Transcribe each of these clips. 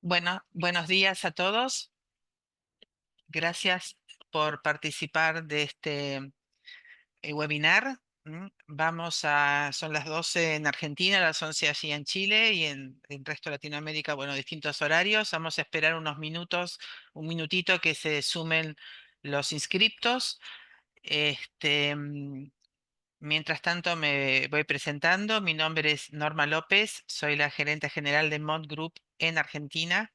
Bueno, buenos días a todos. Gracias por participar de este webinar. Son las 12 en Argentina, las 11 allí en Chile y en el resto de Latinoamérica, bueno, distintos horarios. Vamos a esperar unos minutos, un minutito que se sumen los inscriptos. Este, mm, Mientras tanto, me voy presentando. Mi nombre es Norma López, soy la gerente general de Mont Group en Argentina.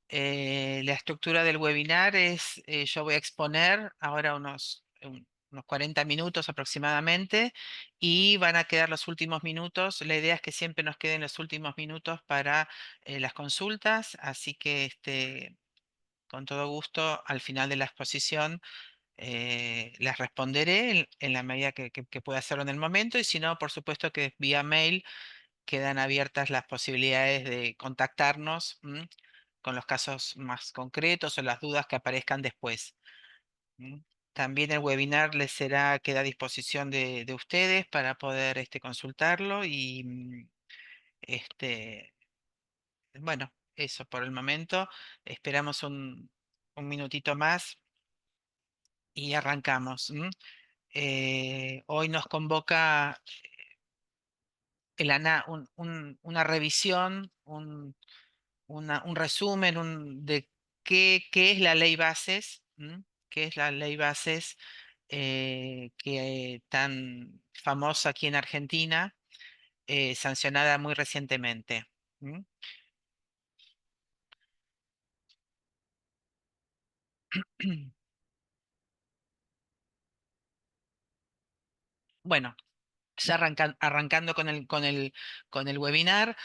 La estructura del webinar es, yo voy a exponer ahora unos 40 minutos aproximadamente y van a quedar los últimos minutos. La idea es que siempre nos queden los últimos minutos para las consultas, así que con todo gusto al final de la exposición las responderé en la medida que pueda hacerlo en el momento y si no, por supuesto que vía mail quedan abiertas las posibilidades de contactarnos con los casos más concretos o las dudas que aparezcan después. ¿M? También el webinar queda a disposición de ustedes para poder consultarlo y este, bueno, eso por el momento. Esperamos un minutito más y arrancamos. Hoy nos convoca una revisión, un resumen de qué es la ley bases, qué es la ley bases que tan famosa aquí en Argentina, sancionada muy recientemente. ¿M? Bueno, ya arrancando con el webinar.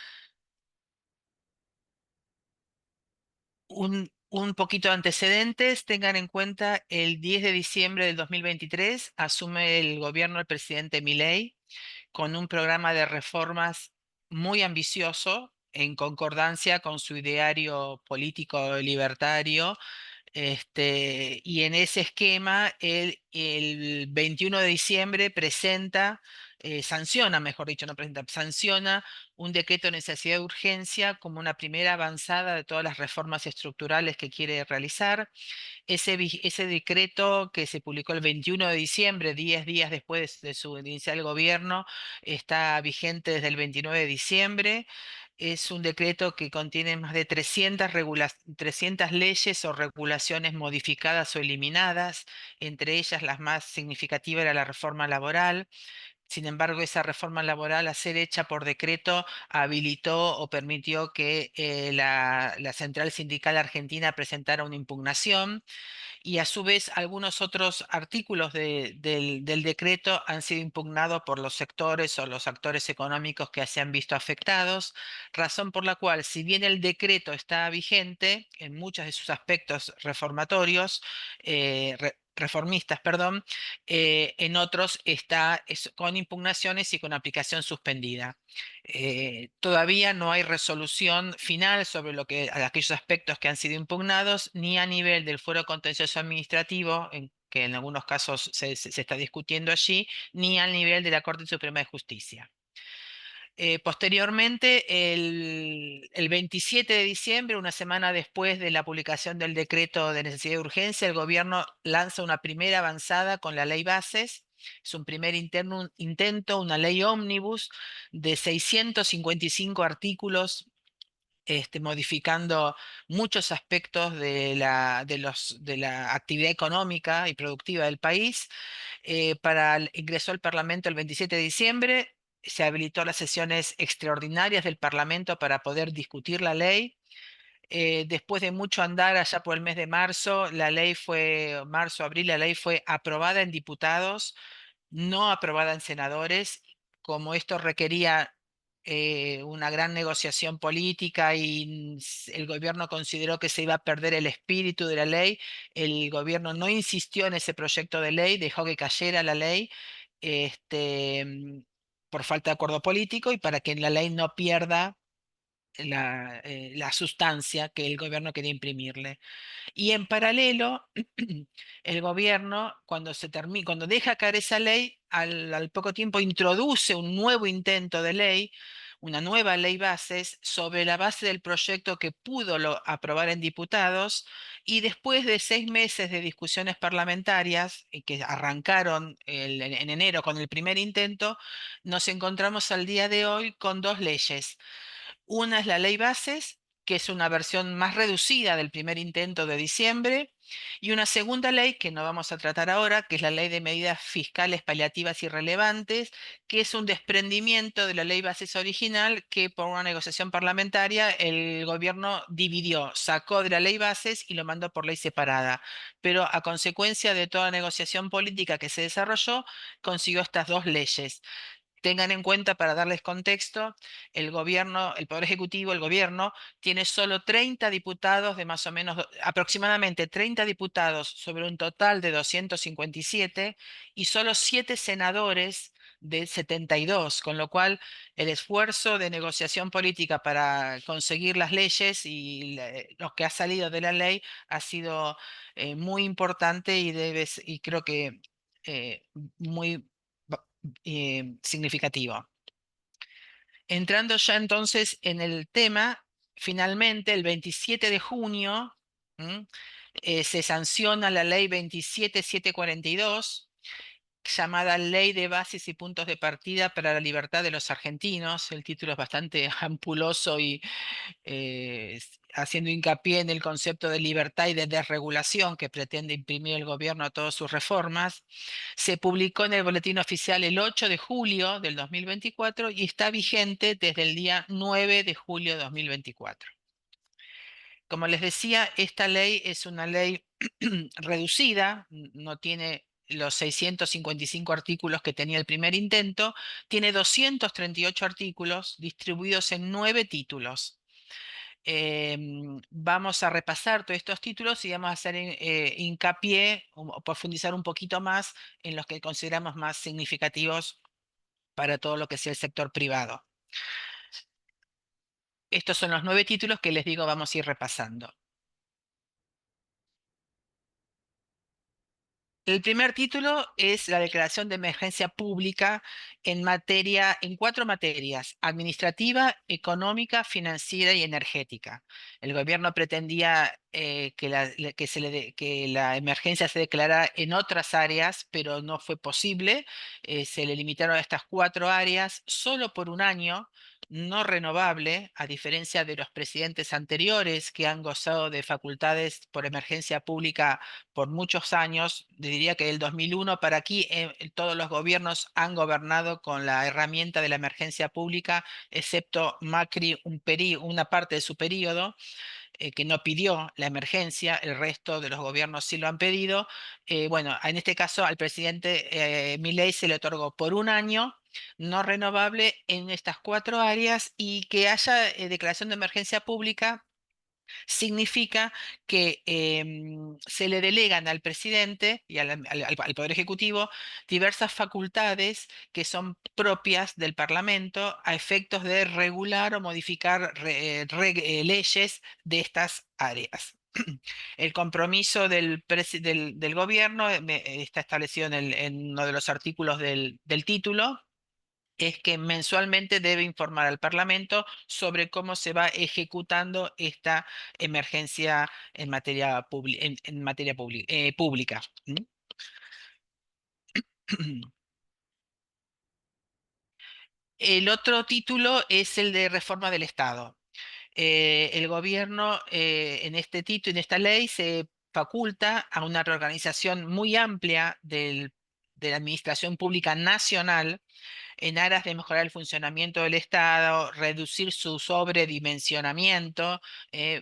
Un poquito de antecedentes, tengan en cuenta, el 10 de diciembre del 2023 asume el gobierno del presidente Milei con un programa de reformas muy ambicioso en concordancia con su ideario político libertario. Y en ese esquema, el 21 de diciembre sanciona, mejor dicho, no presenta, sanciona un decreto de necesidad de urgencia como una primera avanzada de todas las reformas estructurales que quiere realizar. Ese decreto que se publicó el 21 de diciembre, 10 días después de su inicial gobierno, está vigente desde el 29 de diciembre. Es un decreto que contiene más de 300 leyes o regulaciones modificadas o eliminadas. Entre ellas, las más significativas era la reforma laboral. Sin embargo, esa reforma laboral, a ser hecha por decreto, habilitó o permitió que la Central Sindical Argentina presentara una impugnación y a su vez algunos otros artículos del decreto han sido impugnados por los sectores o los actores económicos que se han visto afectados, razón por la cual, si bien el decreto está vigente en muchos de sus aspectos reformistas, perdón, en otros está con impugnaciones y con aplicación suspendida. Todavía no hay resolución final sobre aquellos aspectos que han sido impugnados, ni a nivel del fuero contencioso administrativo, que en algunos casos se está discutiendo allí, ni al nivel de la Corte Suprema de Justicia. Posteriormente, el 27 de diciembre, una semana después de la publicación del decreto de necesidad de urgencia, el gobierno lanza una primera avanzada con la ley bases. Es un primer intento, una ley ómnibus de 655 artículos, modificando muchos aspectos de la actividad económica y productiva del país. Ingresó al Parlamento el 27 de diciembre, se habilitó las sesiones extraordinarias del Parlamento para poder discutir la ley. Después de mucho andar allá por el mes de marzo, abril, la ley fue aprobada en diputados, no aprobada en senadores. Como esto requería una gran negociación política y el gobierno consideró que se iba a perder el espíritu de la ley, el gobierno no insistió en ese proyecto de ley, dejó que cayera la ley este, mm, por falta de acuerdo político y para que la ley no pierda la sustancia que el gobierno quería imprimirle. Y en paralelo, el gobierno, cuando deja caer esa ley, al poco tiempo introduce un nuevo intento de ley, una nueva ley bases sobre la base del proyecto que pudo aprobar en diputados y después de 6 meses de discusiones parlamentarias que arrancaron en enero con el primer intento, nos encontramos al día de hoy con dos leyes. Una es la ley bases, que es una versión más reducida del primer intento de diciembre, y una segunda ley que no vamos a tratar ahora, que es la ley de medidas fiscales paliativas y relevantes, que es un desprendimiento de la ley bases original que por una negociación parlamentaria el gobierno dividió, sacó de la ley bases y lo mandó por ley separada. Pero a consecuencia de toda negociación política que se desarrolló, consiguió estas dos leyes. Tengan en cuenta, para darles contexto, el gobierno, el Poder Ejecutivo, el gobierno, tiene solo 30 diputados de más o menos, aproximadamente 30 diputados sobre un total de 257 y solo 7 senadores de 72, con lo cual el esfuerzo de negociación política para conseguir las leyes y lo que ha salido de la ley ha sido muy importante y creo que eh, muy significativo. Entrando ya entonces en el tema, finalmente el 27 de junio ¿m? Se sanciona la ley 27742, llamada Ley de Bases y Puntos de Partida para la Libertad de los Argentinos. El título es bastante ampuloso y haciendo hincapié en el concepto de libertad y de desregulación que pretende imprimir el gobierno a todas sus reformas. Se publicó en el Boletín Oficial el 8 de julio del 2024 y está vigente desde el día 9 de julio de 2024. Como les decía, esta ley es una ley reducida, no tiene los 655 artículos que tenía el primer intento, tiene 238 artículos distribuidos en 9 títulos. Vamos a repasar todos estos títulos y vamos a hacer hincapié o profundizar un poquito más en los que consideramos más significativos para todo lo que sea el sector privado. Estos son los 9 títulos que les digo vamos a ir repasando. El primer título es la declaración de emergencia pública en 4 materias: administrativa, económica, financiera y energética. El gobierno pretendía que la emergencia se declarara en otras áreas, pero no fue posible. Se le limitaron a estas 4 áreas solo por un año, no renovable, a diferencia de los presidentes anteriores que han gozado de facultades por emergencia pública por muchos años. Diría que del 2001 para aquí todos los gobiernos han gobernado con la herramienta de la emergencia pública, excepto Macri una parte de su periodo, que no pidió la emergencia, el resto de los gobiernos sí lo han pedido. Bueno, en este caso al presidente Milei se le otorgó por un año no renovable en estas 4 áreas, y que haya declaración de emergencia pública significa que se le delegan al presidente y al Poder Ejecutivo diversas facultades que son propias del Parlamento a efectos de regular o modificar leyes de estas áreas. El compromiso del gobierno está establecido en uno de los artículos del título, es que mensualmente debe informar al Parlamento sobre cómo se va ejecutando esta emergencia en materia pública. ¿Mm? El otro título es el de reforma del Estado. El gobierno en este título, en esta ley, se faculta a una reorganización muy amplia de la administración pública nacional en aras de mejorar el funcionamiento del Estado, reducir su sobredimensionamiento,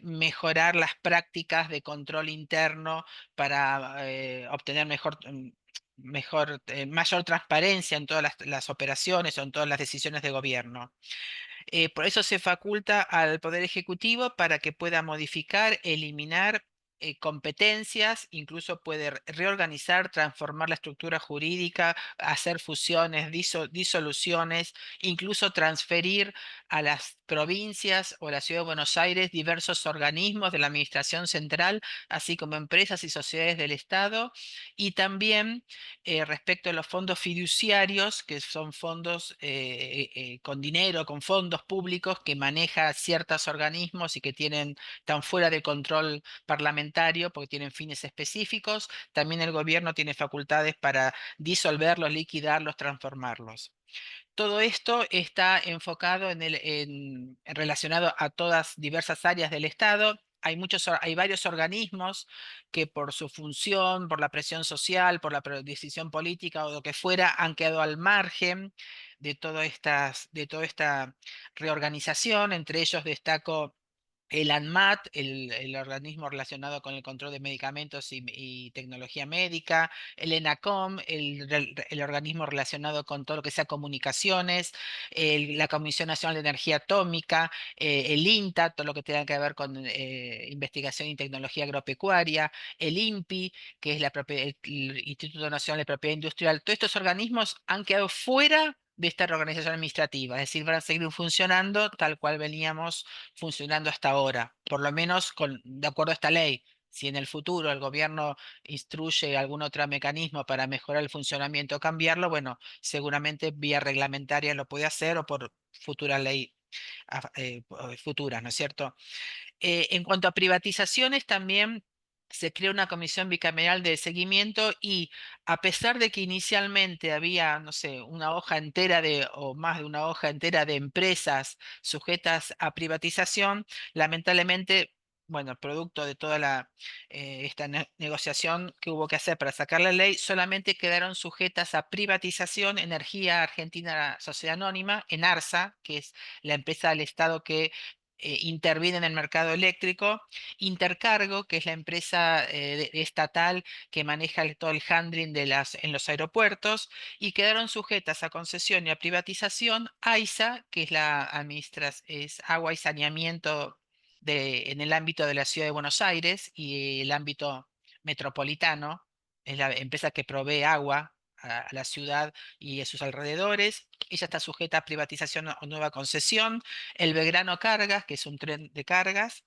mejorar las prácticas de control interno para obtener mayor transparencia en todas las operaciones o en todas las decisiones de gobierno. Por eso se faculta al Poder Ejecutivo para que pueda modificar, eliminar competencias, incluso puede reorganizar, transformar la estructura jurídica, hacer fusiones, disoluciones, incluso transferir a las provincias o a la Ciudad de Buenos Aires diversos organismos de la Administración Central, así como empresas y sociedades del Estado, y también respecto a los fondos fiduciarios, que son fondos con dinero, con fondos públicos que maneja ciertos organismos y que están fuera de control parlamentario porque tienen fines específicos. También el gobierno tiene facultades para disolverlos, liquidarlos, transformarlos. Todo esto está enfocado relacionado a todas diversas áreas del Estado. Hay varios organismos que por su función, por la presión social, por la decisión política o lo que fuera, han quedado al margen de toda esta reorganización. Entre ellos destaco el ANMAT, el organismo relacionado con el control de medicamentos y tecnología médica, el ENACOM, el organismo relacionado con todo lo que sea comunicaciones, la Comisión Nacional de Energía Atómica, el INTA, todo lo que tenga que ver con investigación y tecnología agropecuaria, el INPI, que es el Instituto Nacional de Propiedad Industrial. Todos estos organismos han quedado fuera de esta organización administrativa, es decir, van a seguir funcionando tal cual veníamos funcionando hasta ahora, por lo menos de acuerdo a esta ley. Si en el futuro el gobierno instruye algún otro mecanismo para mejorar el funcionamiento o cambiarlo, bueno, seguramente vía reglamentaria lo puede hacer o por futura ley futura, ¿no es cierto? En cuanto a privatizaciones, también se creó una comisión bicameral de seguimiento y a pesar de que inicialmente había, no sé, una hoja entera o más de una hoja entera de empresas sujetas a privatización, lamentablemente, bueno, producto de toda esta negociación que hubo que hacer para sacar la ley, solamente quedaron sujetas a privatización Energía Argentina Sociedad Anónima, ENARSA, que es la empresa del Estado que interviene en el mercado eléctrico, Intercargo, que es la empresa estatal que maneja todo el handling en los aeropuertos, y quedaron sujetas a concesión y a privatización AISA, que es es agua y saneamiento en el ámbito de la ciudad de Buenos Aires y el ámbito metropolitano, es la empresa que provee agua a la ciudad y a sus alrededores. Ella está sujeta a privatización o nueva concesión. El Belgrano Cargas, que es un tren de cargas,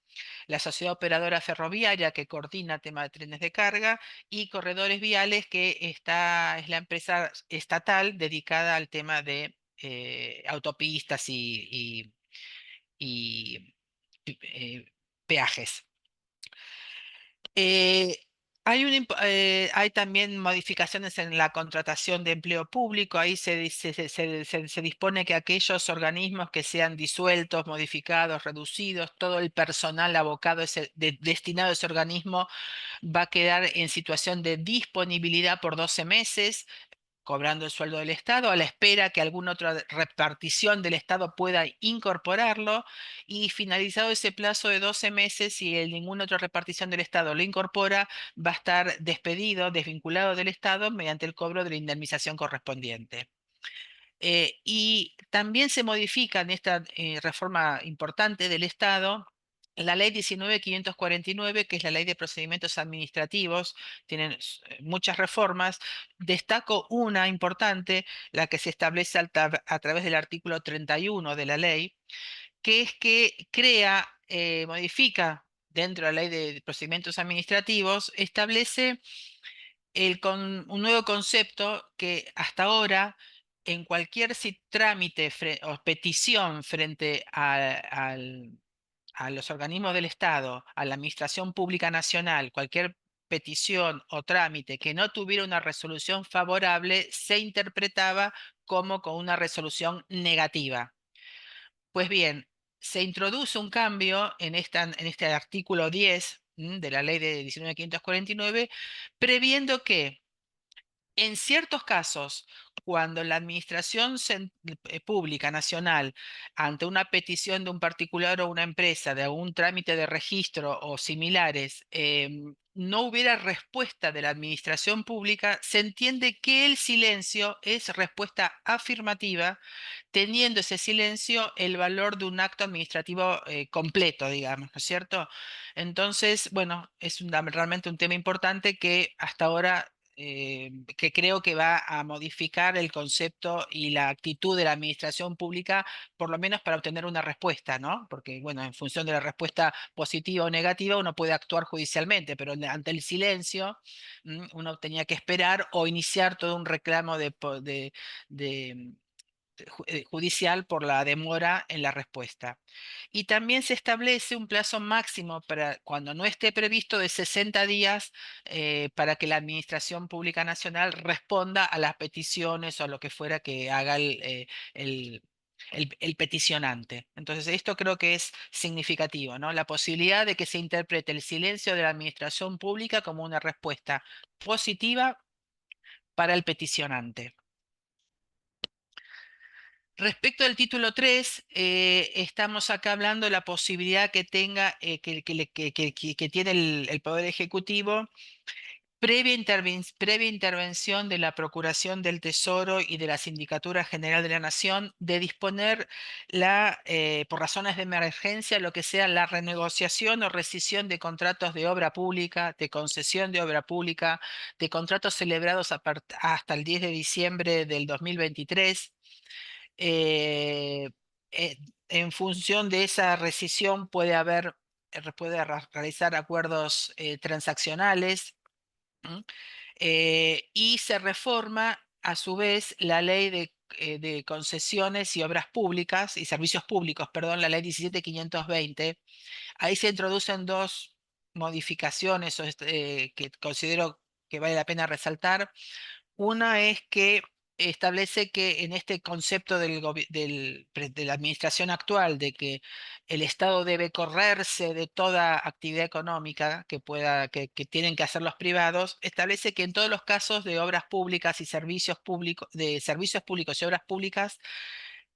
la Sociedad Operadora Ferroviaria, que coordina tema de trenes de carga, y Corredores Viales, que es la empresa estatal dedicada al tema de autopistas y, eh, peajes. Eh, hay también modificaciones en la contratación de empleo público. Ahí se dispone que aquellos organismos que sean disueltos, modificados, reducidos, todo el personal abocado, destinado a ese organismo va a quedar en situación de disponibilidad por 12 meses cobrando el sueldo del Estado, a la espera que alguna otra repartición del Estado pueda incorporarlo, y finalizado ese plazo de 12 meses, si ninguna otra repartición del Estado lo incorpora, va a estar despedido, desvinculado del Estado mediante el cobro de la indemnización correspondiente. Y también se modifica en esta reforma importante del Estado la ley 19.549, que es la ley de procedimientos administrativos. Tienen muchas reformas. Destaco una importante, la que se establece a través del artículo 31 de la ley, que es que modifica dentro de la ley de procedimientos administrativos, establece un nuevo concepto que hasta ahora en cualquier trámite o petición frente a los organismos del Estado, a la Administración Pública Nacional, cualquier petición o trámite que no tuviera una resolución favorable, se interpretaba como con una resolución negativa. Pues bien, se introduce un cambio en este artículo 10 de la ley de 19.549, previendo que En ciertos casos, cuando la administración pública nacional, ante una petición de un particular o una empresa de algún trámite de registro o similares, no hubiera respuesta de la administración pública, se entiende que el silencio es respuesta afirmativa, teniendo ese silencio el valor de un acto administrativo completo, digamos, ¿no es cierto? Entonces, bueno, es realmente un tema importante que hasta ahora que creo que va a modificar el concepto y la actitud de la administración pública, por lo menos para obtener una respuesta, ¿no? Porque, bueno, en función de la respuesta positiva o negativa, uno puede actuar judicialmente, pero ante el silencio, uno tenía que esperar o iniciar todo un reclamo de judicial por la demora en la respuesta. Y también se establece un plazo máximo para cuando no esté previsto de 60 días para que la Administración Pública Nacional responda a las peticiones o a lo que fuera que haga el- el peticionante. Entonces, esto creo que es significativo, ¿no? La posibilidad de que se interprete el silencio de la Administración Pública como una respuesta positiva para el peticionante. Respecto al título 3, estamos acá hablando de la posibilidad que tenga, que tiene el Poder Ejecutivo, previa intervención de la Procuración del Tesoro y de la Sindicatura General de la Nación, de disponer por razones de emergencia, lo que sea la renegociación o rescisión de contratos de obra pública, de concesión de obra pública, de contratos celebrados hasta el 10 de diciembre del 2023 eh, eh, en función de esa rescisión realizar acuerdos transaccionales. ¿M? Y se reforma a su vez la ley de concesiones y obras públicas y servicios públicos, perdón, la ley 17.520. Ahí se introducen dos modificaciones que considero que vale la pena resaltar. Una es que establece que en este concepto de la administración actual, de que el Estado debe correrse de toda actividad económica que tienen que hacer los privados, establece que en todos los casos de obras públicas y servicios públicos, de servicios públicos y obras públicas,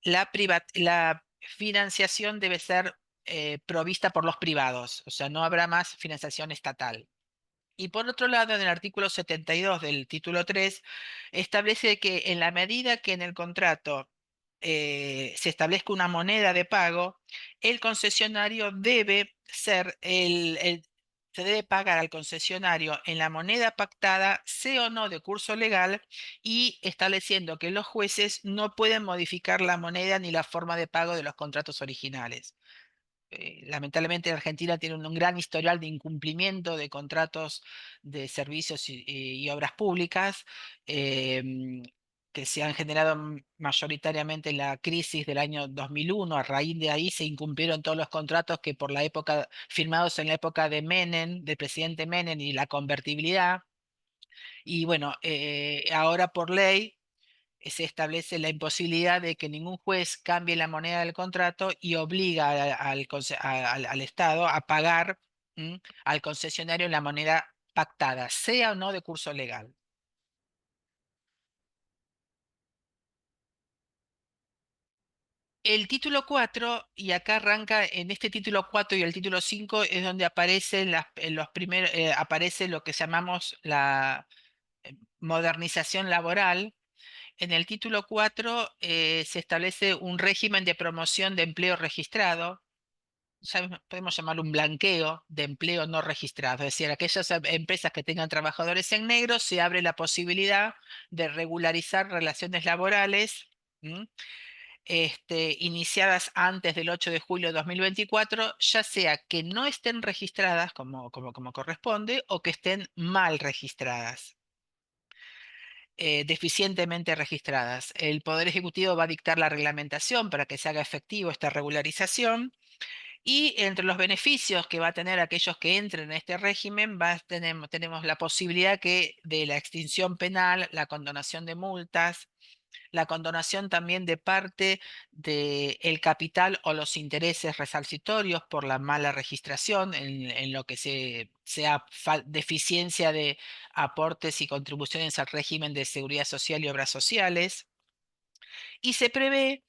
la financiación debe ser provista por los privados, o sea, no habrá más financiación estatal. Y por otro lado, en el artículo 72 del título 3, establece que en la medida que en el contrato se establezca una moneda de pago, el concesionario se debe pagar al concesionario en la moneda pactada, sea o no de curso legal, y estableciendo que los jueces no pueden modificar la moneda ni la forma de pago de los contratos originales. Lamentablemente Argentina tiene un gran historial de incumplimiento de contratos de servicios y obras públicas em, que se han generado mayoritariamente en la crisis del año 2001. A raíz de ahí se incumplieron todos los contratos que por la época, firmados en la época de Menem, del presidente Menem y la convertibilidad. Y bueno, ahora por ley se establece la imposibilidad de que ningún juez cambie la moneda del contrato y obliga al Estado a pagar al concesionario la moneda pactada, sea o no de curso legal. El título 4 y acá arranca en este título 4 y el título 5 es donde aparecen en los primeros, aparece lo que llamamos la modernización laboral. En el título 4 se establece un régimen de promoción de empleo registrado. Podemos llamarlo un blanqueo de empleo no registrado, es decir, aquellas empresas que tengan trabajadores en negro, se abre la posibilidad de regularizar relaciones laborales, ¿m? Iniciadas antes del 8 de julio de 2024, ya sea que no estén registradas como corresponde o que estén mal registradas, deficientemente registradas. El Poder Ejecutivo va a dictar la reglamentación para que se haga efectivo esta regularización. Y entre los beneficios que va a tener aquellos que entren en este régimen, tenemos la posibilidad de la extinción penal, la condonación de multas, la condonación también de parte del capital o los intereses resarcitorios por la mala registración en lo que sea deficiencia de aportes y contribuciones al régimen de seguridad social y obras sociales. Y se prevé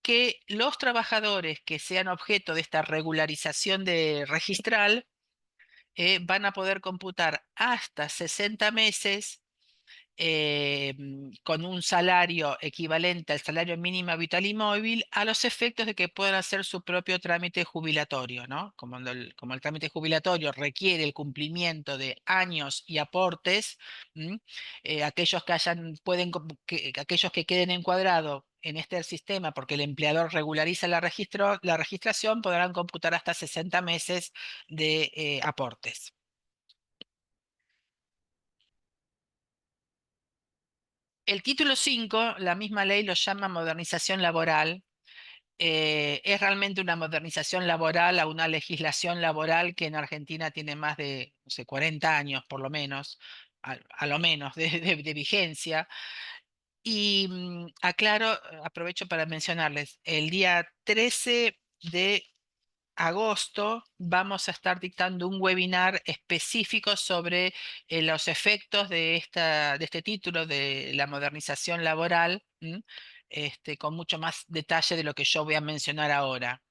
que los trabajadores que sean objeto de esta regularización de registral van a poder computar hasta 60 meses con un salario equivalente al salario mínimo vital y móvil a los efectos de que puedan hacer su propio trámite jubilatorio, ¿no? Como el trámite jubilatorio requiere el cumplimiento de años y aportes, ¿m? Aquellos que aquellos que queden encuadrados en este sistema porque el empleador regulariza la registración podrán computar hasta 60 meses de aportes. El título 5, la misma ley lo llama modernización laboral. Es realmente una modernización laboral a una legislación laboral que en Argentina tiene más de, no sé, 40 años por lo menos, a lo menos de vigencia. Y aclaro, aprovecho para mencionarles, el día 13 de agosto vamos a estar dictando un webinar específico sobre los efectos de este título de la modernización laboral, con mucho más detalle de lo que yo voy a mencionar ahora.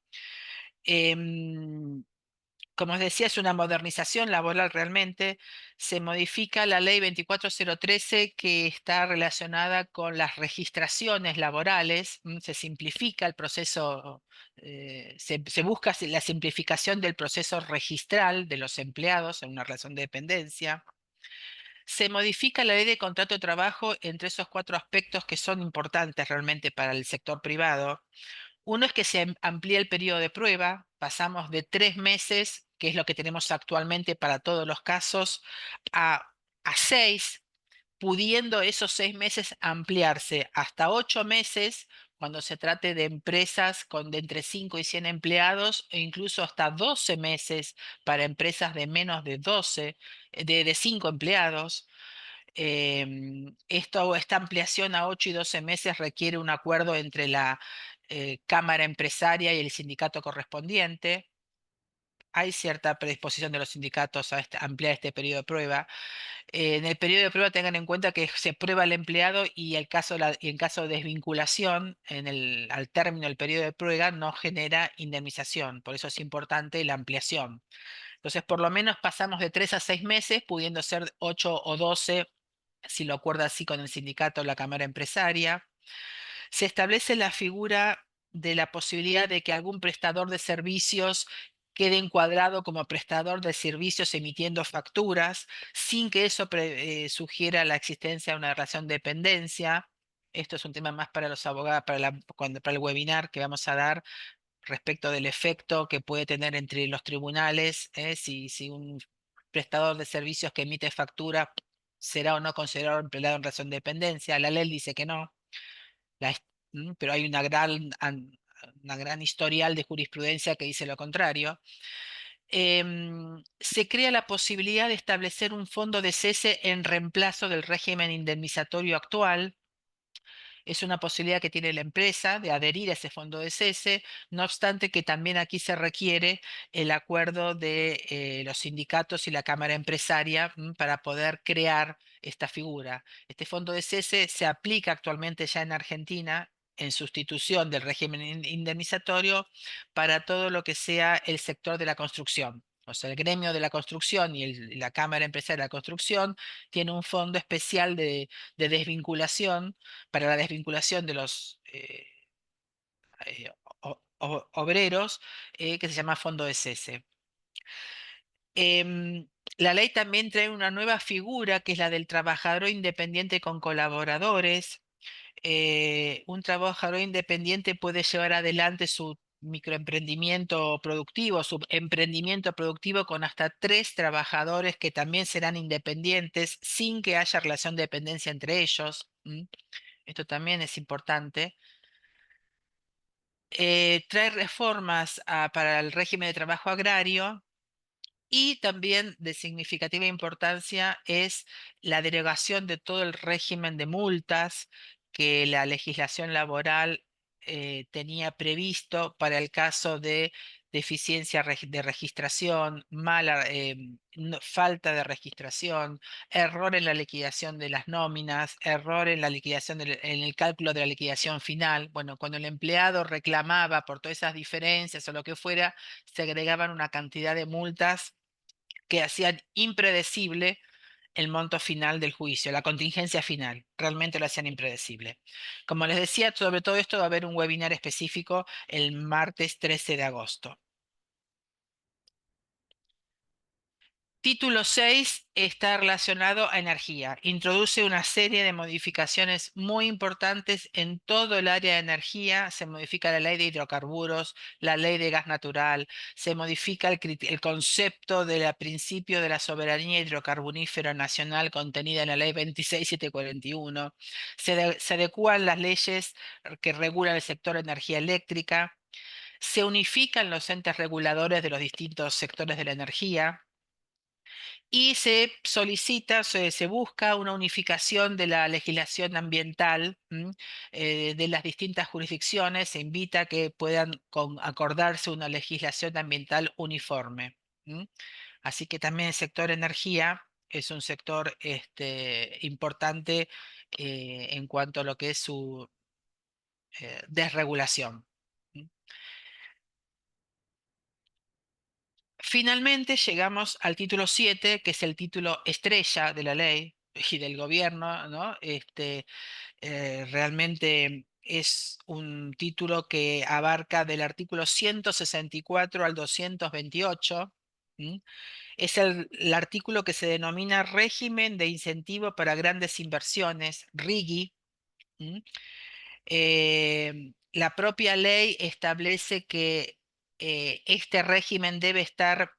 Em, Como os decía, es una modernización laboral realmente. Se modifica la ley 24013 que está relacionada con las registraciones laborales. Se simplifica el proceso, se busca la simplificación del proceso registral de los empleados en una relación de dependencia. Se modifica la ley de contrato de trabajo entre esos cuatro aspectos que son importantes realmente para el sector privado. Uno es que se amplía el periodo de prueba, pasamos de 3 meses, que es lo que tenemos actualmente para todos los casos, a 6, pudiendo esos 6 meses ampliarse hasta 8 meses cuando se trate de empresas con de entre 5 y 100 empleados, e incluso hasta 12 meses para empresas de menos de 12, de 5 empleados. Esta ampliación a 8 y 12 meses requiere un acuerdo entre la Cámara Empresaria y el sindicato correspondiente. Hay cierta predisposición de los sindicatos a ampliar este periodo de prueba. En el periodo de prueba tengan en cuenta que se prueba al empleado y, y en caso de desvinculación, al término del periodo de prueba no genera indemnización. Por eso es importante la ampliación. Entonces, por lo menos pasamos de 3 a 6 meses, pudiendo ser 8 o 12 si lo acuerda así con el sindicato o la Cámara Empresaria. Se establece la figura de la posibilidad de que algún prestador de servicios quede encuadrado como prestador de servicios emitiendo facturas, sin que eso sugiera la existencia de una relación de dependencia. Esto es un tema más para los abogados, para el webinar que vamos a dar respecto del efecto que puede tener entre los tribunales, si un prestador de servicios que emite factura será o no considerado empleado en relación de dependencia. La ley dice que no, la his- pero hay una gran historial de jurisprudencia que dice lo contrario. Se crea la posibilidad de establecer un fondo de cese en reemplazo del régimen indemnizatorio actual. Es una posibilidad que tiene la empresa de adherir a ese fondo de cese, no obstante que también aquí se requiere el acuerdo de los sindicatos y la Cámara Empresaria para poder crear esta figura. Este fondo de cese se aplica actualmente ya en Argentina en sustitución del régimen indemnizatorio para todo lo que sea el sector de la construcción. O sea, el gremio de la construcción y la Cámara Empresaria de la Construcción tiene un fondo especial de desvinculación para la desvinculación de los obreros, que se llama Fondo de Cese. La ley también trae una nueva figura que es la del trabajador independiente con colaboradores. Un trabajador independiente puede llevar adelante su microemprendimiento productivo, su emprendimiento productivo con hasta 3 trabajadores que también serán independientes sin que haya relación de dependencia entre ellos. Esto también es importante. Trae reformas para el régimen de trabajo agrario y también de significativa importancia es la derogación de todo el régimen de multas que la legislación laboral tenía previsto para el caso de deficiencia de registración, falta de registración, error en la liquidación de las nóminas, error en la liquidación en el cálculo de la liquidación final. Bueno, cuando el empleado reclamaba por todas esas diferencias o lo que fuera, se agregaban una cantidad de multas que hacían impredecible el monto final del juicio, la contingencia final. Realmente lo hacían impredecible. Como les decía, sobre todo esto va a haber un webinar específico el martes 13 de agosto. Título 6 está relacionado a energía. Introduce una serie de modificaciones muy importantes en todo el área de energía. Se modifica la ley de hidrocarburos, la ley de gas natural, se modifica el concepto del principio de la soberanía hidrocarbonífera nacional contenida en la ley 26741. Se adecúan las leyes que regulan el sector de energía eléctrica. Se unifican los entes reguladores de los distintos sectores de la energía y se solicita, se busca una unificación de la legislación ambiental, de las distintas jurisdicciones. Se invita a que puedan acordarse una legislación ambiental uniforme. Así que también el sector energía es un sector importante en cuanto a lo que es su desregulación. Finalmente llegamos al título 7, que es el título estrella de la ley y del gobierno, ¿no? Realmente es un título que abarca del artículo 164 al 228. ¿M? Es el artículo que se denomina Régimen de Incentivo para Grandes Inversiones, RIGI. ¿M? La propia ley establece que este régimen debe estar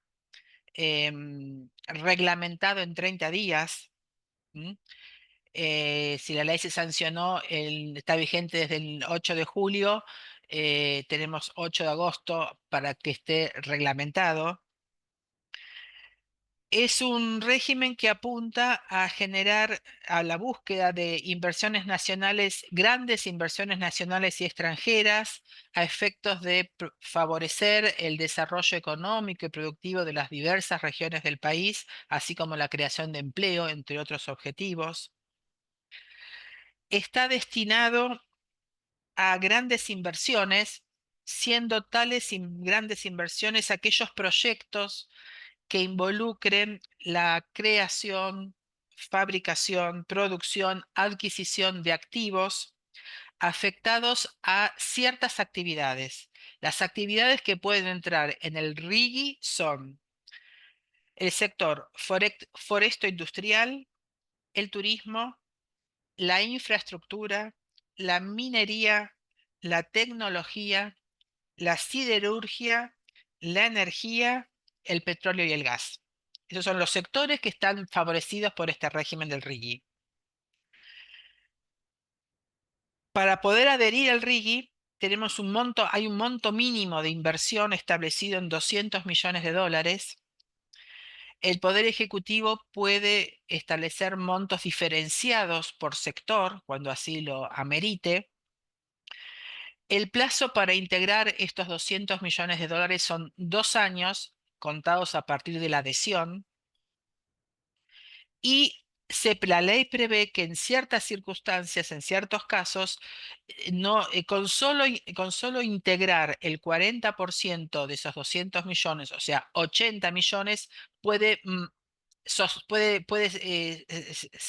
reglamentado en 30 días. ¿M? Si la ley se sancionó, está vigente desde el 8 de julio, tenemos 8 de agosto para que esté reglamentado. Es un régimen que apunta a generar a la búsqueda de inversiones nacionales, grandes inversiones nacionales y extranjeras, a efectos de favorecer el desarrollo económico y productivo de las diversas regiones del país, así como la creación de empleo, entre otros objetivos. Está destinado a grandes inversiones, siendo tales grandes inversiones aquellos proyectos que involucren la creación, fabricación, producción, adquisición de activos afectados a ciertas actividades. Las actividades que pueden entrar en el RIGI son el sector foresto industrial, el turismo, la infraestructura, la minería, la tecnología, la siderurgia, la energía, el petróleo y el gas. Esos son los sectores que están favorecidos por este régimen del RIGI. Para poder adherir al RIGI, hay un monto mínimo de inversión establecido en 200 millones de dólares. El Poder Ejecutivo puede establecer montos diferenciados por sector cuando así lo amerite. El plazo para integrar estos 200 millones de dólares son 2 años contados a partir de la adhesión y la ley prevé que en ciertas circunstancias, en ciertos casos, no, con solo integrar el 40% de esos 200 millones, o sea, 80 millones, puede,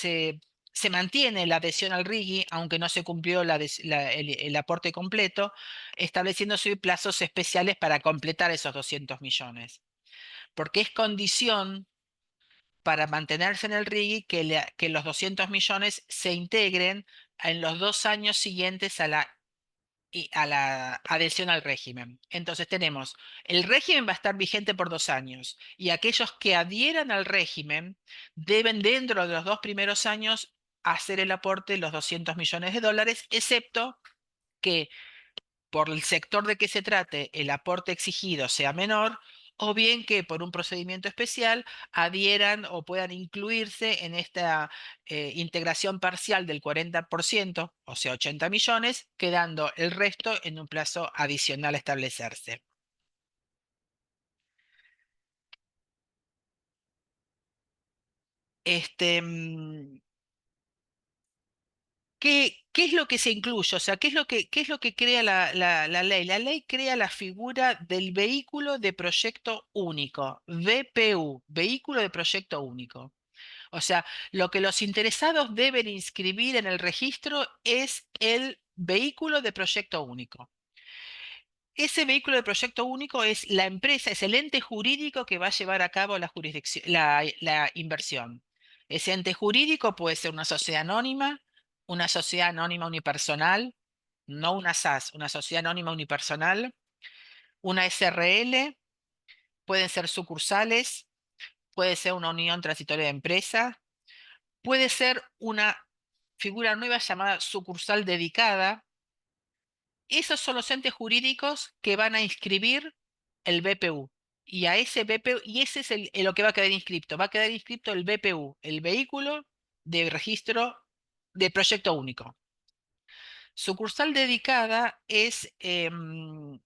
se mantiene la adhesión al RIGI, aunque no se cumplió el aporte completo, estableciéndose plazos especiales para completar esos 200 millones. Porque es condición para mantenerse en el RIGI que los 200 millones se integren en los 2 años siguientes a la adhesión al régimen. Entonces tenemos, el régimen va a estar vigente por 2 años y aquellos que adhieran al régimen deben dentro de los 2 primeros años hacer el aporte de los 200 millones de dólares, excepto que por el sector de que se trate el aporte exigido sea menor o bien que por un procedimiento especial adhieran o puedan incluirse en esta integración parcial del 40%, o sea, 80 millones, quedando el resto en un plazo adicional a establecerse. Este, ¿qué es lo que se incluye? O sea, qué es lo que crea la ley? La ley crea la figura del vehículo de proyecto único, VPU, vehículo de proyecto único. O sea, lo que los interesados deben inscribir en el registro es el vehículo de proyecto único. Ese vehículo de proyecto único es la empresa, es el ente jurídico que va a llevar a cabo la jurisdicción, la inversión. Ese ente jurídico puede ser una sociedad anónima unipersonal, no una SAS, una sociedad anónima unipersonal, una SRL, pueden ser sucursales, puede ser una unión transitoria de empresas, puede ser una figura nueva llamada sucursal dedicada. Esos son los entes jurídicos que van a inscribir el BPU. Y a ese BPU, y ese es lo que va a quedar inscripto. Va a quedar inscripto el BPU, el vehículo de registro de proyecto único. Sucursal dedicada em,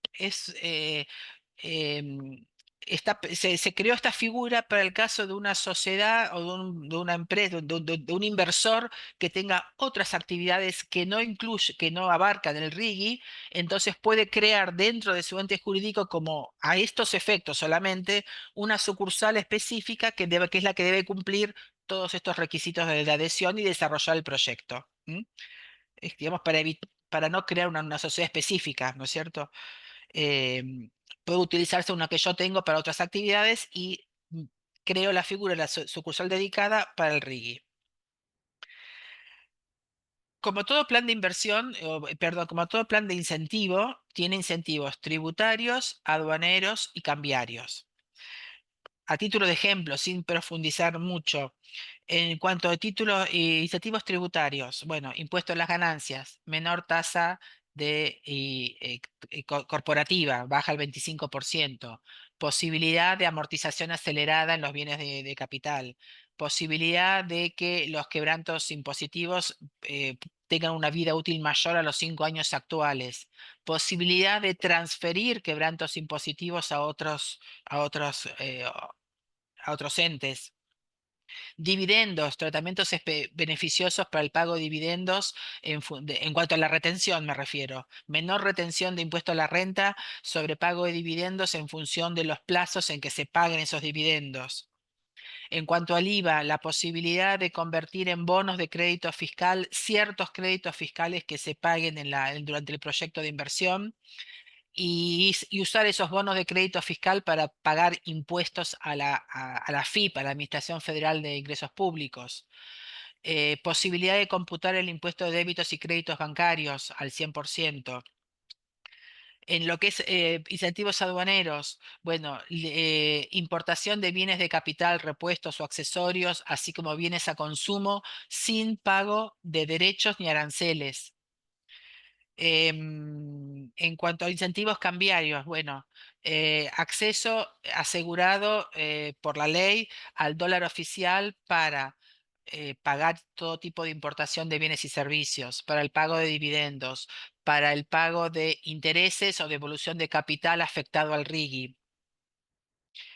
se creó esta figura para el caso de una sociedad o de una empresa, de un inversor que tenga otras actividades que no incluye, que no abarcan el RIGI, entonces puede crear dentro de su ente jurídico como a estos efectos solamente una sucursal específica que es la que debe cumplir todos estos requisitos de adhesión y desarrollar el proyecto. Digamos, para no crear una sociedad específica, ¿no es cierto? Puede utilizarse una que yo tengo para otras actividades y creo la figura de la sucursal dedicada para el RIGI. Como todo plan de inversión, perdón, como todo plan de incentivo, tiene incentivos tributarios, aduaneros y cambiarios. A título de ejemplo, sin profundizar mucho, en cuanto a títulos e incentivos tributarios, bueno, impuesto a las ganancias, menor tasa corporativa, baja al 25%, posibilidad de amortización acelerada en los bienes de capital, posibilidad de que los quebrantos impositivos tengan una vida útil mayor a los 5 años actuales, posibilidad de transferir quebrantos impositivos a otros, a otros entes. Dividendos, tratamientos beneficiosos para el pago de dividendos en cuanto a la retención, me refiero. Menor retención de impuesto a la renta sobre pago de dividendos en función de los plazos en que se paguen esos dividendos. En cuanto al IVA, la posibilidad de convertir en bonos de crédito fiscal ciertos créditos fiscales que se paguen durante el proyecto de inversión y usar esos bonos de crédito fiscal para pagar impuestos a la FIP, a la Administración Federal de Ingresos Públicos. Posibilidad de computar el impuesto de débitos y créditos bancarios al 100%. En lo que es incentivos aduaneros, bueno, importación de bienes de capital, repuestos o accesorios, así como bienes a consumo, sin pago de derechos ni aranceles. En cuanto a incentivos cambiarios, bueno, acceso asegurado por la ley al dólar oficial para pagar todo tipo de importación de bienes y servicios, para el pago de dividendos, para el pago de intereses o devolución de capital afectado al RIGI.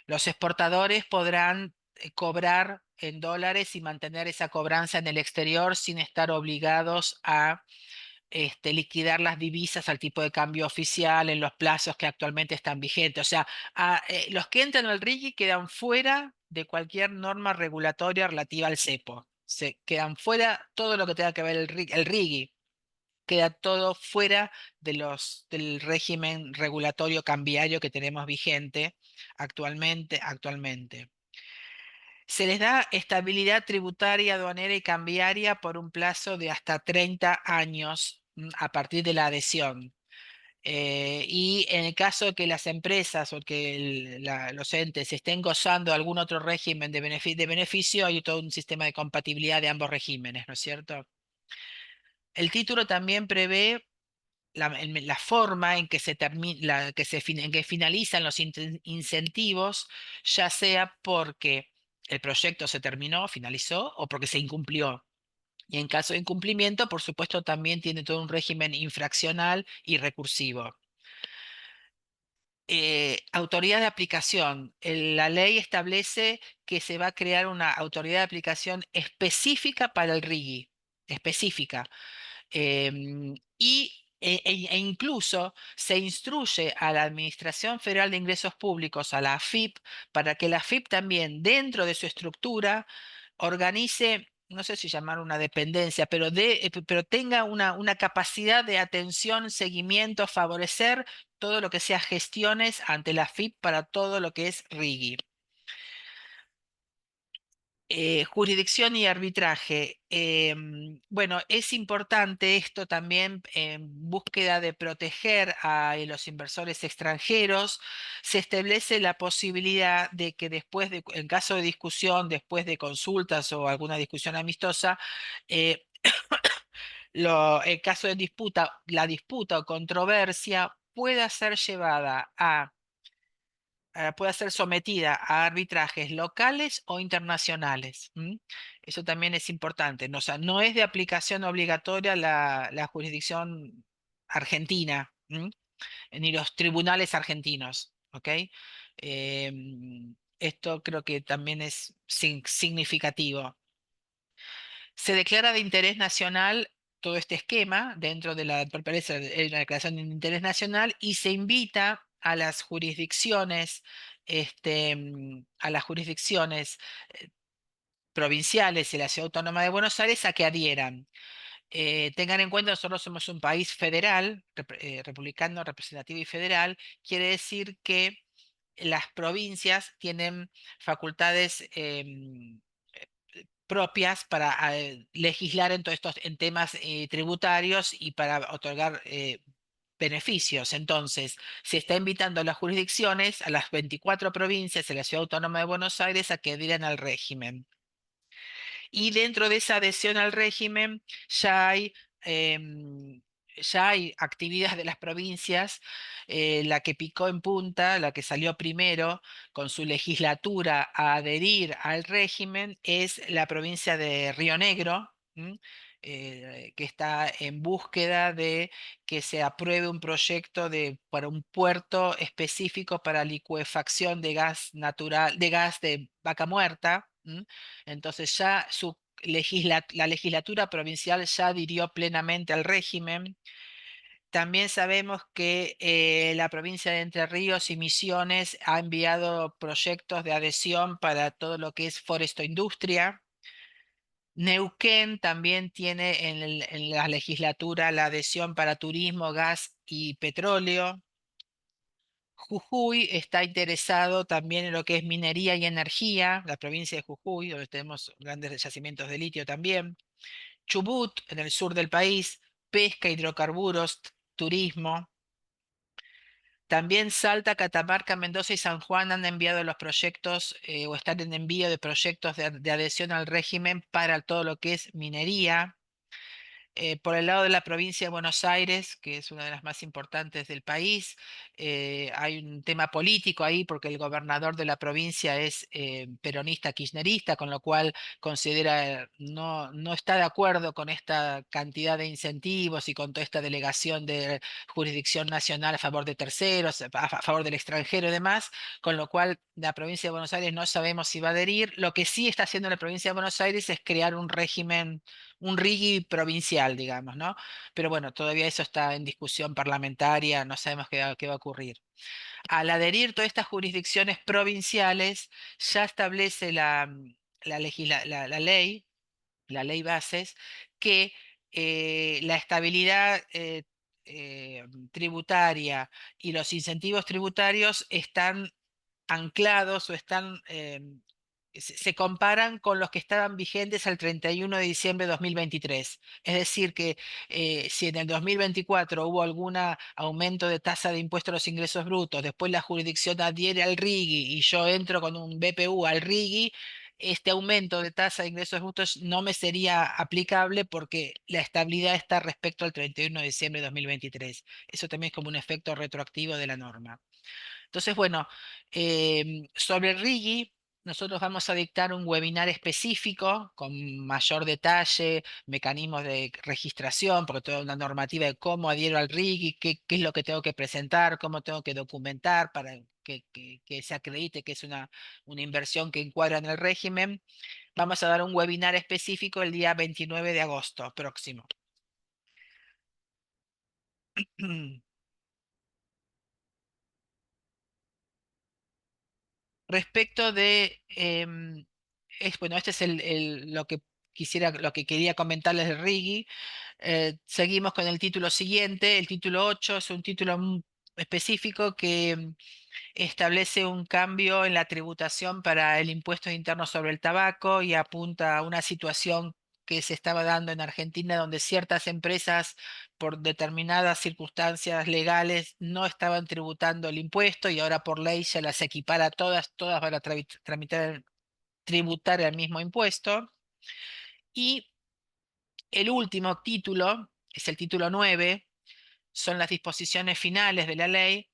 Los exportadores podrán cobrar en dólares y mantener esa cobranza en el exterior sin estar obligados a liquidar las divisas al tipo de cambio oficial en los plazos que actualmente están vigentes. O sea, los que entran al RIGI quedan fuera de cualquier norma regulatoria relativa al cepo. Se quedan fuera todo lo que tenga que ver el RIGI. Queda todo fuera del régimen regulatorio cambiario que tenemos vigente actualmente. Se les da estabilidad tributaria, aduanera y cambiaria por un plazo de hasta 30 años a partir de la adhesión. Y en el caso de que las empresas o que los entes estén gozando de algún otro régimen de beneficio, hay todo un sistema de compatibilidad de ambos regímenes, ¿no es cierto? El título también prevé la forma en que en que finalizan los incentivos, ya sea porque el proyecto se terminó, finalizó, o porque se incumplió. Y en caso de incumplimiento, por supuesto, también tiene todo un régimen infraccional y recursivo. Autoridad de aplicación. La ley establece que se va a crear una autoridad de aplicación específica para el RIGI, específica. E incluso se instruye a la Administración Federal de Ingresos Públicos, a la AFIP, para que la AFIP también, dentro de su estructura, organice, no sé si llamar una dependencia, pero tenga una capacidad de atención, seguimiento, favorecer todo lo que sea gestiones ante la AFIP para todo lo que es RIGI. Jurisdicción y arbitraje. Bueno, es importante esto también en búsqueda de proteger a los inversores extranjeros. Se establece la posibilidad de que después de, en caso de discusión, después de consultas o alguna discusión amistosa, eh, en caso de disputa, la disputa o controversia pueda ser llevada a pueda ser sometida a arbitrajes locales o internacionales. ¿M? Eso también es importante. No, o sea, no es de aplicación obligatoria la jurisdicción argentina, ¿m? Ni los tribunales argentinos. ¿Ok? Esto creo que también es significativo. Se declara de interés nacional todo este esquema dentro de la permanece en la declaración de interés nacional y se invita a las jurisdicciones, a las jurisdicciones provinciales y la Ciudad Autónoma de Buenos Aires a que adhieran. Tengan en cuenta, nosotros somos un país federal, republicano, representativo y federal, quiere decir que las provincias tienen facultades propias para legislar en todos estos en temas tributarios y para otorgar beneficios. Entonces, se está invitando a las jurisdicciones, a las 24 provincias de la Ciudad Autónoma de Buenos Aires a que adhieran al régimen. Y dentro de esa adhesión al régimen em, ya hay actividades de las provincias. La que picó en punta, la que salió primero con su legislatura a adherir al régimen, es la provincia de Río Negro. Que está en búsqueda de que se apruebe un proyecto para un puerto específico para licuefacción de gas natural, de gas de vaca muerta. Entonces ya la legislatura provincial ya adhirió plenamente al régimen. También sabemos que la provincia de Entre Ríos y Misiones ha enviado proyectos de adhesión para todo lo que es forestoindustria. Neuquén también tiene en la legislatura la adhesión para turismo, gas y petróleo. Jujuy está interesado también en lo que es minería y energía, la provincia de Jujuy, donde tenemos grandes yacimientos de litio también. Chubut, en el sur del país, pesca, hidrocarburos, turismo. También Salta, Catamarca, Mendoza y San Juan han enviado los proyectos o están en envío de proyectos de adhesión al régimen para todo lo que es minería. Por el lado de la provincia de Buenos Aires, que es una de las más importantes del país, hay un tema político ahí porque el gobernador de la provincia es peronista kirchnerista, con lo cual considera no está de acuerdo con esta cantidad de incentivos y con toda esta delegación de jurisdicción nacional a favor de terceros, a favor del extranjero y demás, con lo cual la provincia de Buenos Aires no sabemos si va a adherir. Lo que sí está haciendo la provincia de Buenos Aires es crear un régimen, un RIGI provincial, digamos, ¿no? Pero bueno, todavía eso está en discusión parlamentaria, no sabemos qué va a ocurrir. Al adherir todas estas jurisdicciones provinciales, ya establece la ley bases, que la estabilidad tributaria y los incentivos tributarios están anclados o están se comparan con los que estaban vigentes al 31 de diciembre de 2023. Es decir, que si en el 2024 hubo algún aumento de tasa de impuesto a los ingresos brutos, después la jurisdicción adhiere al RIGI y yo entro con un BPU al RIGI, este aumento de tasa de ingresos justos no me sería aplicable porque la estabilidad está respecto al 31 de diciembre de 2023. Eso también es como un efecto retroactivo de la norma. Entonces, bueno, sobre el RIGI, nosotros vamos a dictar un webinar específico con mayor detalle, mecanismos de registración, porque toda una normativa de cómo adhiero al RIGI, qué es lo que tengo que presentar, cómo tengo que documentar para que se acredite que es una inversión que encuadra en el régimen. Vamos a dar un webinar específico el día 29 de agosto próximo. Respecto de, bueno, este es lo que quería comentarles de Rigi. Seguimos con el título siguiente. El título 8 es un título específico que establece un cambio en la tributación para el impuesto interno sobre el tabaco y apunta a una situación que se estaba dando en Argentina, donde ciertas empresas, por determinadas circunstancias legales, no estaban tributando el impuesto y ahora por ley se las equipara a todas, todas van a tributar el mismo impuesto. Y el último título, es el título 9, son las disposiciones finales de la ley,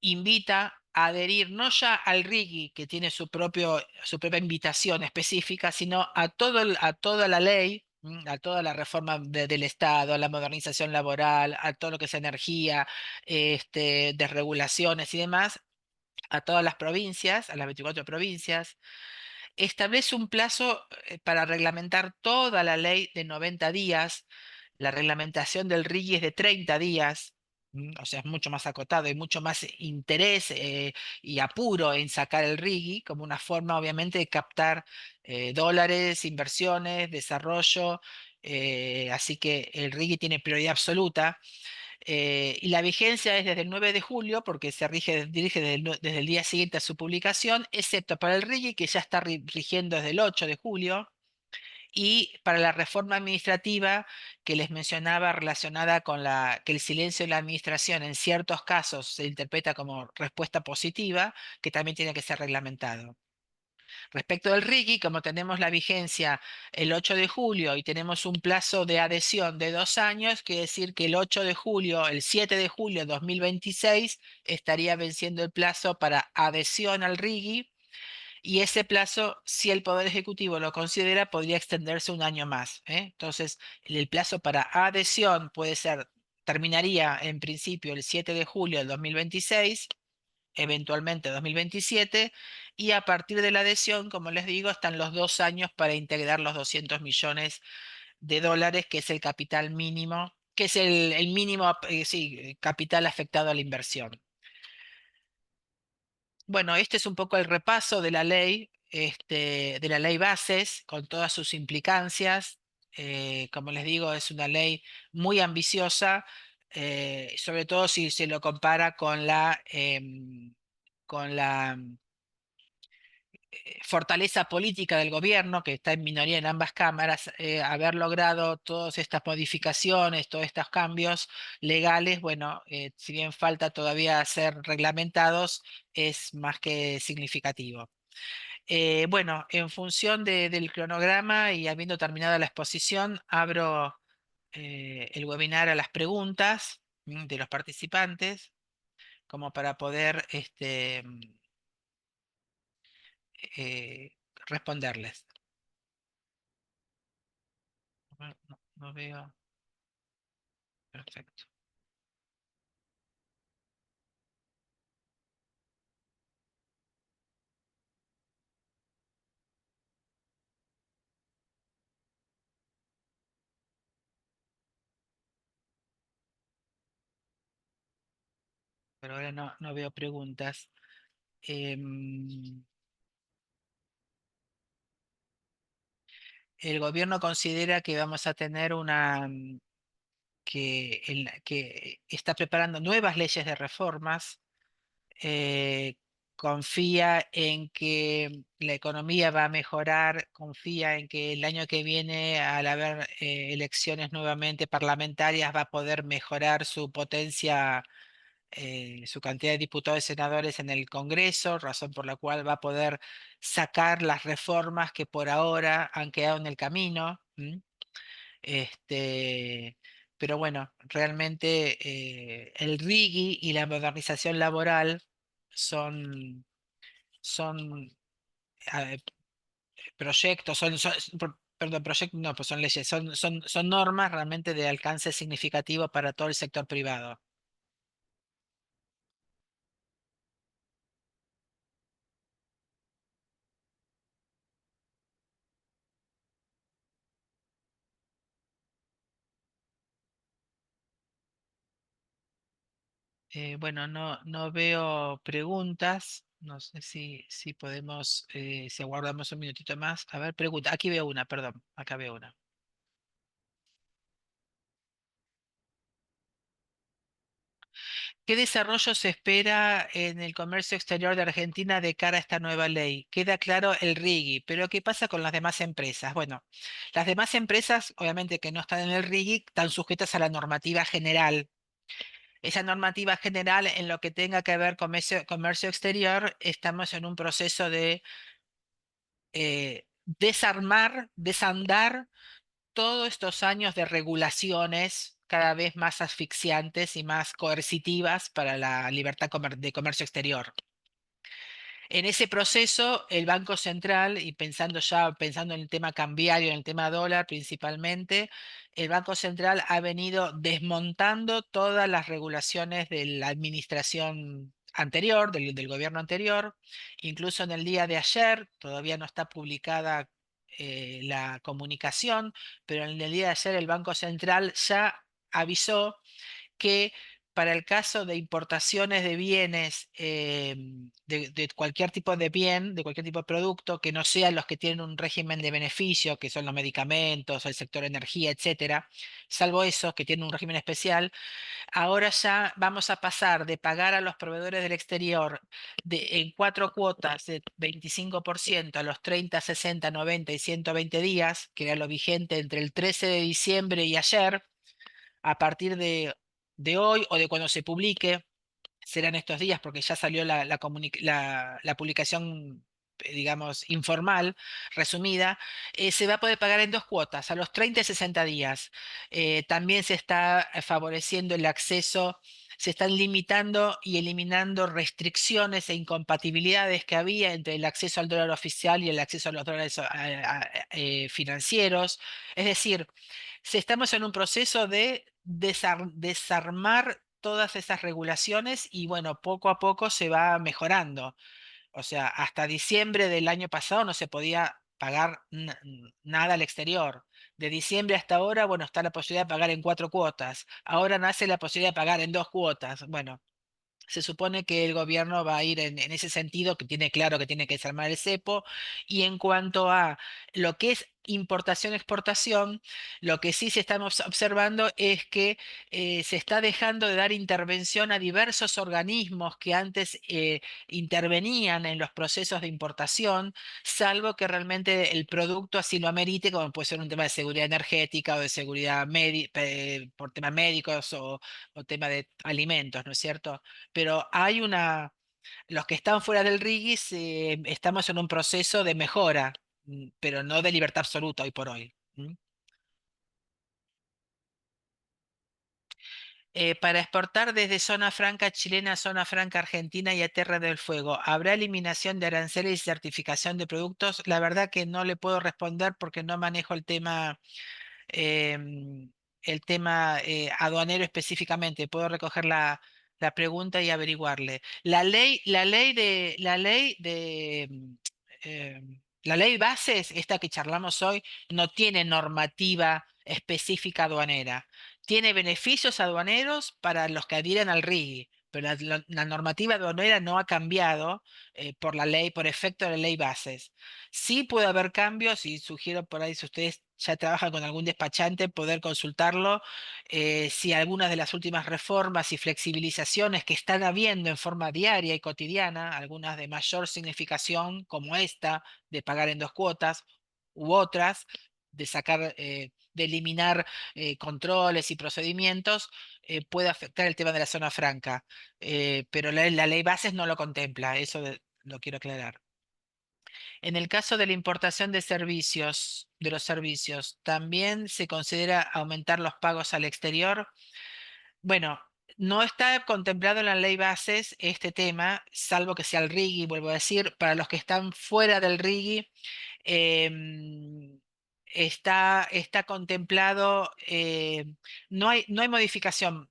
invita a adherir no ya al RIGI, que tiene su propia invitación específica, sino a toda la ley, a toda la reforma del Estado, a la modernización laboral, a todo lo que es energía, desregulaciones y demás, a todas las provincias, a las 24 provincias. Establece un plazo para reglamentar toda la ley de 90 días. La reglamentación del RIGI es de 30 días, o sea, es mucho más acotado y mucho más interés y apuro en sacar el RIGI como una forma, obviamente, de captar dólares, inversiones, desarrollo. Así que el RIGI tiene prioridad absoluta. Y la vigencia es desde el 9 de julio, porque dirige desde el día siguiente a su publicación, excepto para el RIGI, que ya está rigiendo desde el 8 de julio, y para la reforma administrativa que les mencionaba relacionada con que el silencio de la administración en ciertos casos se interpreta como respuesta positiva, que también tiene que ser reglamentado. Respecto del RIGI, como tenemos la vigencia el 8 de julio y tenemos un plazo de adhesión de 2 años, quiere decir que el 8 de julio, el 7 de julio de 2026 estaría venciendo el plazo para adhesión al RIGI y ese plazo, si el Poder Ejecutivo lo considera, podría extenderse un año más, ¿eh? Entonces, el plazo para adhesión terminaría en principio el 7 de julio del 2026, eventualmente 2027, y a partir de la adhesión, como les digo, están los 2 años para integrar los 200 millones de dólares, que es el capital mínimo, que es el mínimo, sí, capital afectado a la inversión. Bueno, este es un poco el repaso de la ley, de la ley bases, con todas sus implicancias. Como les digo, es una ley muy ambiciosa, sobre todo si se lo compara con la fortaleza política del gobierno, que está en minoría en ambas cámaras. Haber logrado todas estas modificaciones, todos estos cambios legales, bueno, si bien falta todavía ser reglamentados, es más que significativo. Bueno, en función del cronograma y habiendo terminado la exposición, abro el webinar a las preguntas de los participantes, como para poder eh, responderles. No veo. Perfecto. Pero ahora no veo preguntas. Em, el gobierno considera que vamos a tener que está preparando nuevas leyes de reformas. eh, Confía en que la economía va a mejorar, confía en que el año que viene, al haber elecciones nuevamente parlamentarias, va a poder mejorar su potencia su cantidad de diputados y senadores en el Congreso, razón por la cual va a poder sacar las reformas que por ahora han quedado en el camino. Este, pero bueno, realmente el RIGI y la modernización laboral son eh, proyectos, perdón, proyectos, no, pues son leyes, son normas realmente de alcance significativo para todo el sector privado. Bueno, no veo preguntas. No sé si podemos, si aguardamos un minutito más. A ver, pregunta. Aquí veo una, perdón. Acá veo una. ¿Qué desarrollo se espera en el comercio exterior de Argentina de cara a esta nueva ley? Queda claro el RIGI, pero ¿qué pasa con las demás empresas? Bueno, las demás empresas, obviamente que no están en el RIGI, están sujetas a la normativa general. Esa normativa general, en lo que tenga que ver comercio exterior, estamos en un proceso de desandar todos estos años de regulaciones cada vez más asfixiantes y más coercitivas para la libertad de comercio exterior. En ese proceso, el Banco Central, y pensando en el tema cambiario, en el tema dólar principalmente, el Banco Central ha venido desmontando todas las regulaciones de la administración anterior, del gobierno anterior. Incluso en el día de ayer, todavía no está publicada la comunicación, pero en el día de ayer el Banco Central ya avisó que para el caso de importaciones de bienes, de cualquier tipo de bien, de cualquier tipo de producto, que no sean los que tienen un régimen de beneficio, que son los medicamentos, el sector energía, etcétera, salvo esos que tienen un régimen especial, ahora ya vamos a pasar de pagar a los proveedores del exterior en cuatro cuotas de 25% a los 30, 60, 90 y 120 días, que era lo vigente entre el 13 de diciembre y ayer, a partir de hoy o de cuando se publique, serán estos días porque ya salió la publicación, digamos, informal, resumida, se va a poder pagar en dos cuotas, a los 30 y 60 días. También se está favoreciendo el acceso. Se están limitando y eliminando restricciones e incompatibilidades que había entre el acceso al dólar oficial y el acceso a los dólares financieros. Es decir, estamos en un proceso de desarmar todas esas regulaciones y bueno, poco a poco se va mejorando. O sea, hasta diciembre del año pasado no se podía pagar nada al exterior. De diciembre hasta ahora, bueno, está la posibilidad de pagar en cuatro cuotas. Ahora nace la posibilidad de pagar en dos cuotas. Bueno, se supone que el gobierno va a ir en ese sentido, que tiene claro que tiene que desarmar el cepo. Y en cuanto a lo que es importación-exportación, lo que sí se estamos observando es que se está dejando de dar intervención a diversos organismos que antes intervenían en los procesos de importación, salvo que realmente el producto así lo amerite, como puede ser un tema de seguridad energética o de seguridad por temas médicos o tema de alimentos, ¿no es cierto? Pero los que están fuera del RIGIS, estamos en un proceso de mejora, pero no de libertad absoluta hoy por hoy. Para exportar desde zona franca chilena a zona franca argentina y a Tierra del Fuego, ¿habrá eliminación de aranceles y certificación de productos? La verdad que no le puedo responder porque no manejo em, el tema aduanero específicamente. Puedo recoger la pregunta y averiguarle. La ley bases, esta que charlamos hoy, no tiene normativa específica aduanera. Tiene beneficios aduaneros para los que adhieren al RIGI, pero la normativa aduanera no ha cambiado por la ley, por efecto de la ley bases. Sí puede haber cambios y sugiero por ahí, si ustedes ya trabajan con algún despachante, poder consultarlo, si algunas de las últimas reformas y flexibilizaciones que están habiendo en forma diaria y cotidiana, algunas de mayor significación como esta, de pagar en dos cuotas, u otras, de sacar de eliminar controles y procedimientos, puede afectar el tema de la zona franca. Pero la ley bases no lo contempla, lo quiero aclarar. En el caso de la importación de servicios, de los servicios, ¿también se considera aumentar los pagos al exterior? Bueno, no está contemplado en la ley bases este tema, salvo que sea el RIGI, vuelvo a decir, para los que están fuera del RIGI, está contemplado, no hay modificación.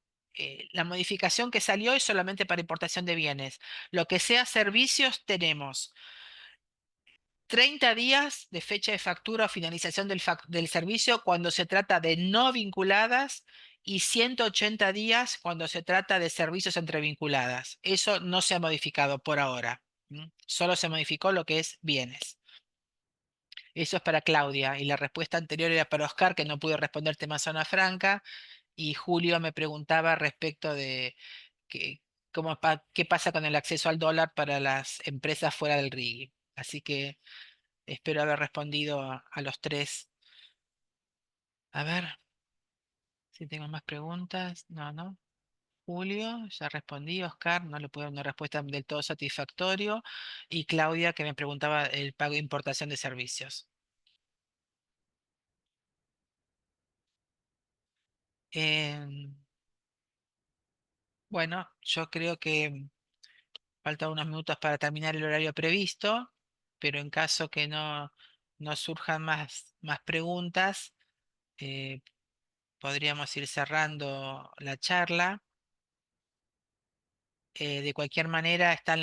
La modificación que salió es solamente para importación de bienes. Lo que sea servicios, tenemos 30 días de fecha de factura o finalización del servicio cuando se trata de no vinculadas y 180 días cuando se trata de servicios entre vinculadas. Eso no se ha modificado por ahora. Solo se modificó lo que es bienes. Eso es para Claudia. Y la respuesta anterior era para Oscar, que no pudo responder tema zona franca. Y Julio me preguntaba respecto de que, qué pasa con el acceso al dólar para las empresas fuera del RIGI. Así que espero haber respondido a los tres. A ver si tengo más preguntas. No, no. Julio, ya respondí. Oscar, no le puedo dar una respuesta del todo satisfactorio. Y Claudia, que me preguntaba el pago de importación de servicios. Em, bueno, yo creo que faltan unos minutos para terminar el horario previsto, pero en caso que no surjan más preguntas, eh, podríamos ir cerrando la charla. De cualquier manera, está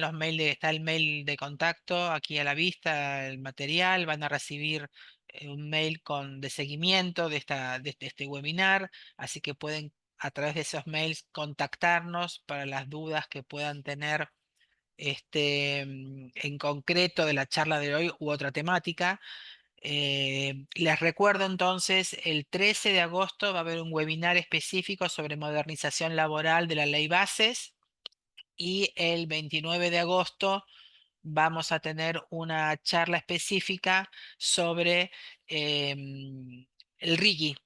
el mail de contacto aquí a la vista, el material. Van a recibir un mail de seguimiento de este webinar, así que pueden a través de esos mails contactarnos para las dudas que puedan tener en concreto de la charla de hoy u otra temática. Les recuerdo entonces, el 13 de agosto va a haber un webinar específico sobre modernización laboral de la ley bases. Y el 29 de agosto vamos a tener una charla específica sobre el RIGI,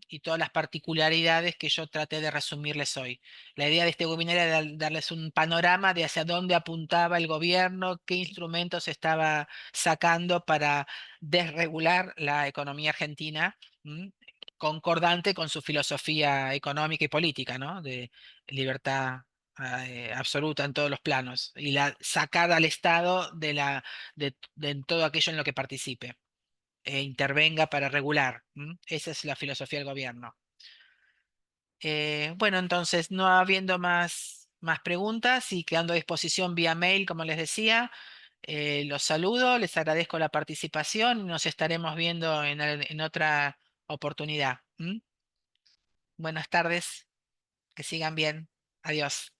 y todas las particularidades que yo traté de resumirles hoy. La idea de este webinar era darles un panorama de hacia dónde apuntaba el gobierno, qué instrumentos estaba sacando para desregular la economía argentina, concordante con su filosofía económica y política, ¿no? De libertad absoluta en todos los planos, y sacar al Estado de todo aquello en lo que participe e intervenga para regular. Esa es la filosofía del gobierno. Bueno, entonces, no habiendo más preguntas y quedando a disposición vía mail, como les decía, los saludo, les agradezco la participación y nos estaremos viendo en otra oportunidad. Buenas tardes, que sigan bien. Adiós.